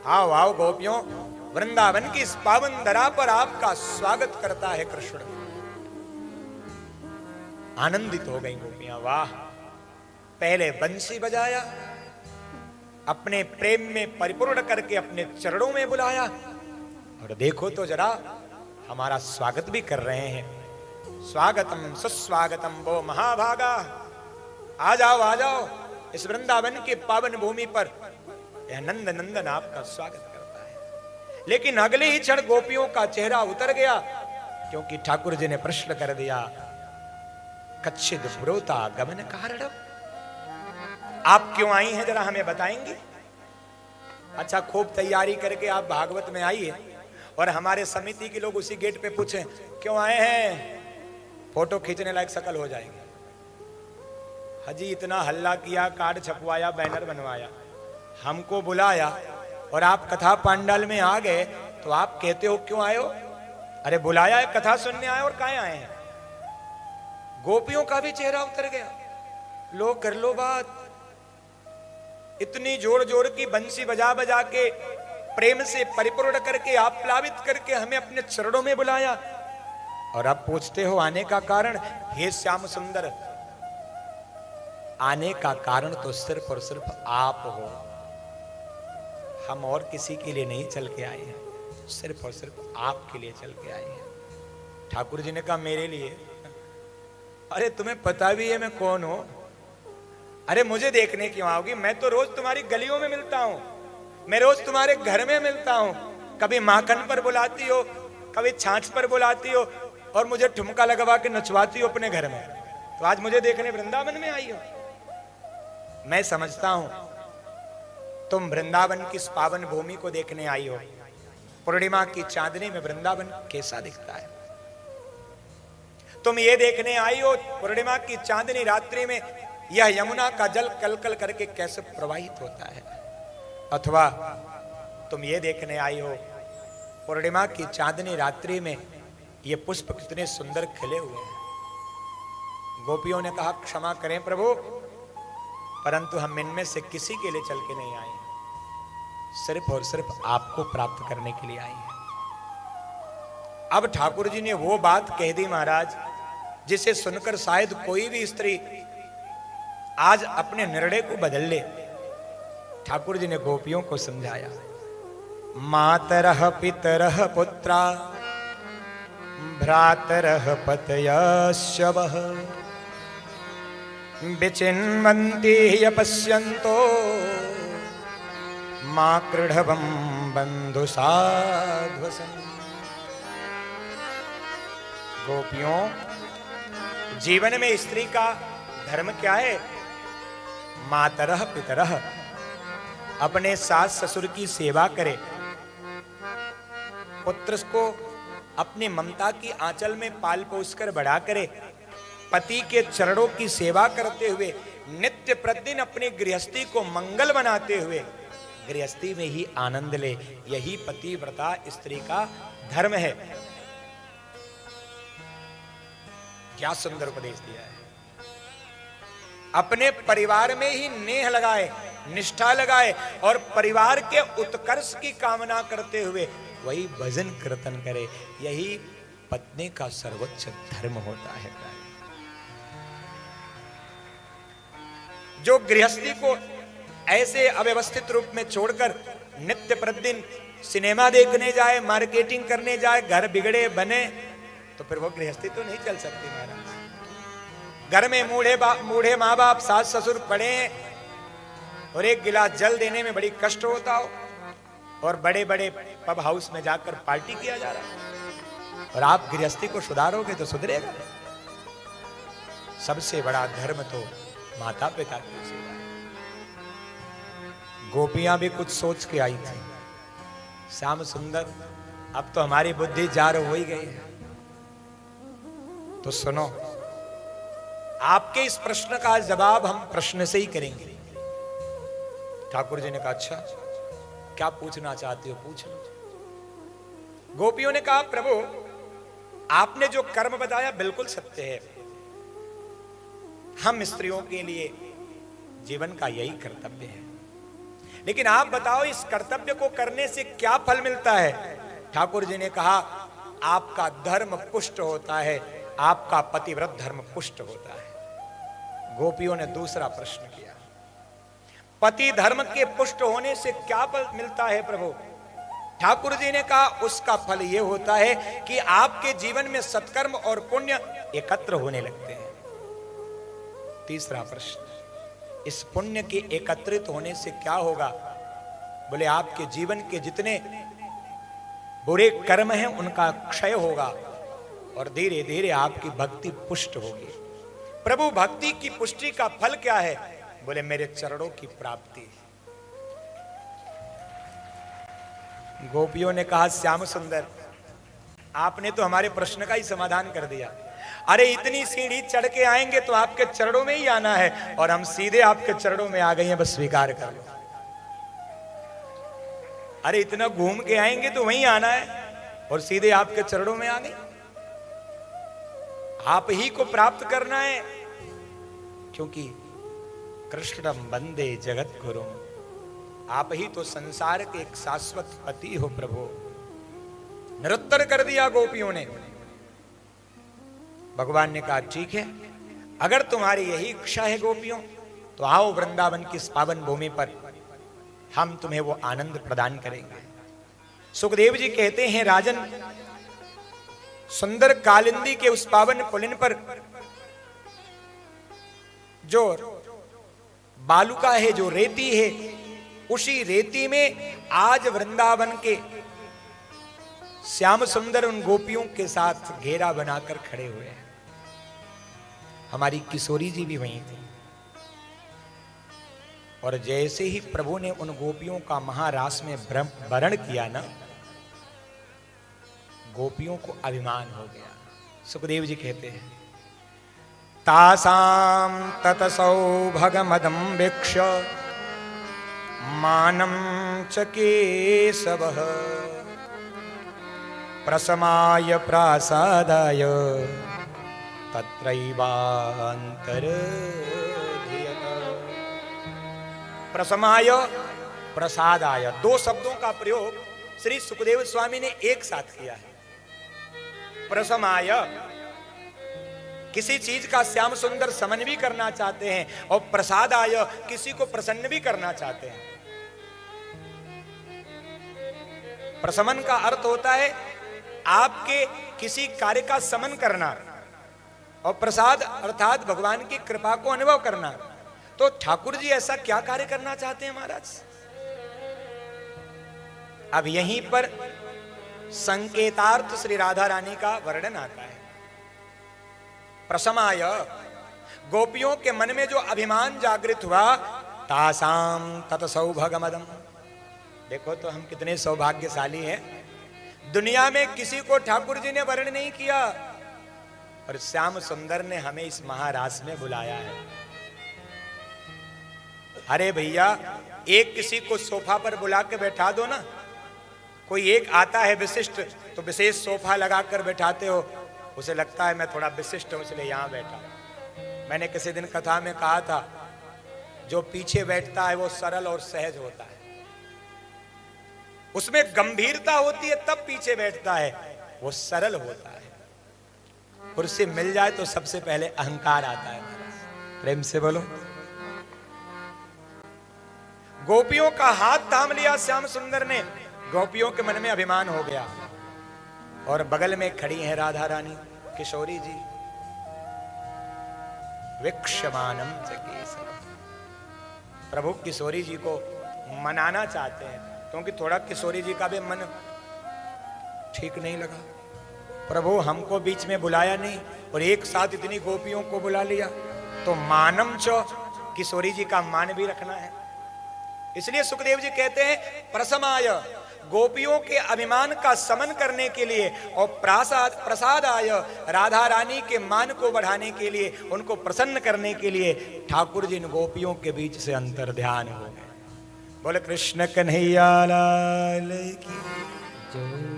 आओ आओ गोपियों, वृंदावन की इस पावन धरा पर आपका स्वागत करता है कृष्ण। आनंदित हो गई गोपियां। वाह, पहले बंसी बजाया, अपने प्रेम में परिपूर्ण करके अपने चरणों में बुलाया, और देखो तो जरा हमारा स्वागत भी कर रहे हैं। स्वागतम सुस्वागतम वो महाभागा, आ जाओ आ जाओ, इस वृंदावन के पावन भूमि पर यह नंद नंदन आपका स्वागत करता है। लेकिन अगले ही क्षण गोपियों का चेहरा उतर गया, क्योंकि ठाकुर जी ने प्रश्न कर दिया, कच्छिद ब्रोता गमन कारणम, आप क्यों आई हैं जरा हमें बताएंगे? अच्छा, खूब तैयारी करके आप भागवत में आई है और हमारे समिति के लोग उसी गेट पे पूछे क्यों आए हैं, फोटो खींचने लायक शकल हो जाएंगे। हाजी इतना हल्ला किया, कार्ड छपवाया, बैनर बनवाया, हमको बुलाया और आप कथा पांडाल में आ गए तो आप कहते हो क्यों आए हो? अरे बुलाया है, कथा सुनने आए, और काहे आए हैं? गोपियों का भी चेहरा उतर गया। लो कर लो बात, इतनी जोर जोर की बंसी बजा बजा के प्रेम से परिपूर्ण करके आप प्लावित करके हमें अपने चरणों में बुलाया, और अब पूछते हो आने का कारण। हे श्याम सुंदर, आने का कारण तो सिर्फ और सिर्फ आप हो, हम और किसी के लिए नहीं चल के आए हैं, सिर्फ और सिर्फ आपके लिए चल के आए हैं। ठाकुर जी ने कहा मेरे लिए? अरे तुम्हें पता भी है मैं कौन हूं? अरे मुझे देखने क्यों आओगी? मैं तो रोज तुम्हारी गलियों में मिलता हूं, मैं रोज तुम्हारे घर में मिलता हूं, कभी माखन पर बुलाती हो, कभी छाछ पर बुलाती हो, और मुझे ठुमका लगवा के नचवाती हो अपने घर में। तो आज मुझे देखने वृंदावन में आई हो। मैं समझता हूं तुम वृंदावन की इस पावन भूमि को देखने आई हो। पूर्णिमा की चांदनी में वृंदावन कैसा दिखता है, तुम ये देखने आई हो पूर्णिमा की चांदनी रात्रि में यह यमुना का जल कलकल करके कैसे प्रवाहित होता है, अथवा तुम ये देखने आई हो पूर्णिमा की चांदनी रात्रि में ये पुष्प कितने सुंदर खिले हुए हैं। गोपियों ने कहा क्षमा करें प्रभु, परंतु हम इनमें से किसी के लिए चल के नहीं आए, सिर्फ और सिर्फ आपको प्राप्त करने के लिए आए हैं। अब ठाकुर जी ने वो बात कह दी महाराज, जिसे सुनकर शायद कोई भी स्त्री आज अपने निर्णय को बदल ले। ठाकुर जी ने गोपियों को समझाया, मातरः पितरः पुत्रा भ्रातरः पतयश्चवः विचिन्वन्ति यपश्यन्तो मां कृढवं बंधु साध्वसन्। गोपियों, जीवन में स्त्री का धर्म क्या है? मातरः पितरः, अपने सास ससुर की सेवा करे, पुत्र को अपनी ममता की आंचल में पाल पोस कर बड़ा करे, पति के चरणों की सेवा करते हुए नित्य प्रतिदिन अपनी गृहस्थी को मंगल बनाते हुए गृहस्थी में ही आनंद ले, यही पतिव्रता स्त्री का धर्म है। क्या सुंदर उपदेश दिया है। अपने परिवार में ही नेह लगाए, निष्ठा लगाए, और परिवार के उत्कर्ष की कामना करते हुए वही भजन कीर्तन करे, यही पत्नी का सर्वोच्च धर्म होता है। जो गृहस्थी को ऐसे अव्यवस्थित रूप में छोड़कर नित्य प्रतिदिन सिनेमा देखने जाए, मार्केटिंग करने जाए, घर बिगड़े बने, तो फिर वो गृहस्थी तो नहीं चल सकती महाराज। घर में मूढ़े माँ बाप सास ससुर पड़े और एक गिलास जल देने में बड़ी कष्ट होता हो, और बड़े बड़े पब हाउस में जाकर पार्टी किया जा रहा है, और आप गृहस्थी को सुधारोगे तो सुधरेगा। सबसे बड़ा धर्म तो माता पिता की सेवा है। गोपियां भी कुछ सोच के आई थी, श्याम सुंदर अब तो हमारी बुद्धि जार हो ही गई है, तो सुनो, आपके इस प्रश्न का जवाब हम प्रश्न से ही करेंगे। ठाकुर जी ने कहा अच्छा, क्या पूछना चाहते हो पूछ लो। गोपियों ने कहा प्रभु, आपने जो कर्म बताया बिल्कुल सत्य है, हम स्त्रियों के लिए जीवन का यही कर्तव्य है। लेकिन आप बताओ इस कर्तव्य को करने से क्या फल मिलता है? ठाकुर जी ने कहा आपका धर्म पुष्ट होता है, आपका पतिव्रत धर्म पुष्ट होता है। गोपियों ने दूसरा प्रश्न किया, पति धर्म के पुष्ट होने से क्या फल मिलता है प्रभु? ठाकुर जी ने कहा उसका फल यह होता है कि आपके जीवन में सत्कर्म और पुण्य एकत्र होने लगते हैं। तीसरा प्रश्न, इस पुण्य के एकत्रित होने से क्या होगा? बोले आपके जीवन के जितने बुरे कर्म हैं उनका क्षय होगा और धीरे धीरे आपकी भक्ति पुष्ट होगी। प्रभु भक्ति की पुष्टि का फल क्या है? बोले मेरे चरणों की प्राप्ति। गोपियों ने कहा श्याम सुंदर आपने तो हमारे प्रश्न का ही समाधान कर दिया। अरे इतनी सीढ़ी चढ़ के आएंगे तो आपके चरणों में ही आना है और हम सीधे आपके चरणों में आ गए हैं, बस स्वीकार कर लो। अरे इतना घूम के आएंगे तो वहीं आना है और सीधे आपके चरणों में आ गए। आप ही को प्राप्त करना है, क्योंकि कृष्णम वंदे जगत गुरु, आप ही तो संसार के एक शाश्वत पति हो प्रभु। निरुत्तर कर दिया गोपियों ने। भगवान ने कहा ठीक है, अगर तुम्हारी यही इच्छा है गोपियों तो आओ वृंदावन की इस पावन भूमि पर, हम तुम्हें वो आनंद प्रदान करेंगे। सुखदेव जी कहते हैं राजन, सुंदर कालिंदी के उस पावन पुलिन पर जो बालुका है, जो रेती है, उसी रेती में आज वृंदावन के श्याम सुंदर उन गोपियों के साथ घेरा बनाकर खड़े हुए हैं। हमारी किशोरी जी भी वहीं थी और जैसे ही प्रभु ने उन गोपियों का महारास में वरण किया ना, गोपियों को अभिमान हो गया। सुखदेव जी कहते हैं तासाम ततसौभगमदं वीक्ष्य मानं च केशवः प्रसमाय प्रासादाय तत्रैवान्तरधियत। प्रसमाय प्रसादाय, दो शब्दों का प्रयोग श्री सुखदेव स्वामी ने एक साथ किया है। प्रसमाय, किसी चीज का श्याम सुंदर समन भी करना चाहते हैं, और प्रसादाय, किसी को प्रसन्न भी करना चाहते हैं। प्रशमन का अर्थ होता है आपके किसी कार्य का समन करना, और प्रसाद अर्थात भगवान की कृपा को अनुभव करना। तो ठाकुर जी ऐसा क्या कार्य करना चाहते हैं महाराज? अब यहीं पर संकेतार्थ श्री राधा रानी का वर्णन आता है। प्रसमाय, गोपियों के मन में जो अभिमान जागृत हुआ, तासाम तत्सौभगमदम। देखो तो हम कितने सौभाग्यशाली हैं, दुनिया में किसी को ठाकुर जी ने वर्ण नहीं किया और श्याम सुंदर ने हमें इस महारास में बुलाया है। अरे भैया, एक किसी को सोफा पर बुला के बैठा दो ना, कोई एक आता है विशिष्ट तो विशेष सोफा लगाकर बैठाते हो, उसे लगता है मैं थोड़ा विशिष्ट हूं इसलिए यहां बैठा। मैंने किसी दिन कथा में कहा था, जो पीछे बैठता है वो सरल और सहज होता है, उसमें गंभीरता होती है तब पीछे बैठता है, वो सरल होता है। कुर्सी मिल जाए तो सबसे पहले अहंकार आता है। प्रेम से बोलो। गोपियों का हाथ थाम लिया श्याम सुंदर ने, गोपियों के मन में अभिमान हो गया, और बगल में खड़ी है राधा रानी किशोरी जी। विक्षमानम च केशव, प्रभु किशोरी जी को मनाना चाहते हैं, क्योंकि थोड़ा किशोरी जी का भी मन ठीक नहीं लगा। प्रभु हमको बीच में बुलाया नहीं और एक साथ इतनी गोपियों को बुला लिया, तो मानम च, किशोरी जी का मान भी रखना है। इसलिए सुखदेव जी कहते हैं प्रसमाय, गोपियों के अभिमान का समन करने के लिए, और प्रसादाय, राधा रानी के मान को बढ़ाने के लिए, उनको प्रसन्न करने के लिए ठाकुर जी इन गोपियों के बीच से अंतर ध्यान हो गए। बोले कृष्ण कन्हैया लाल की जय।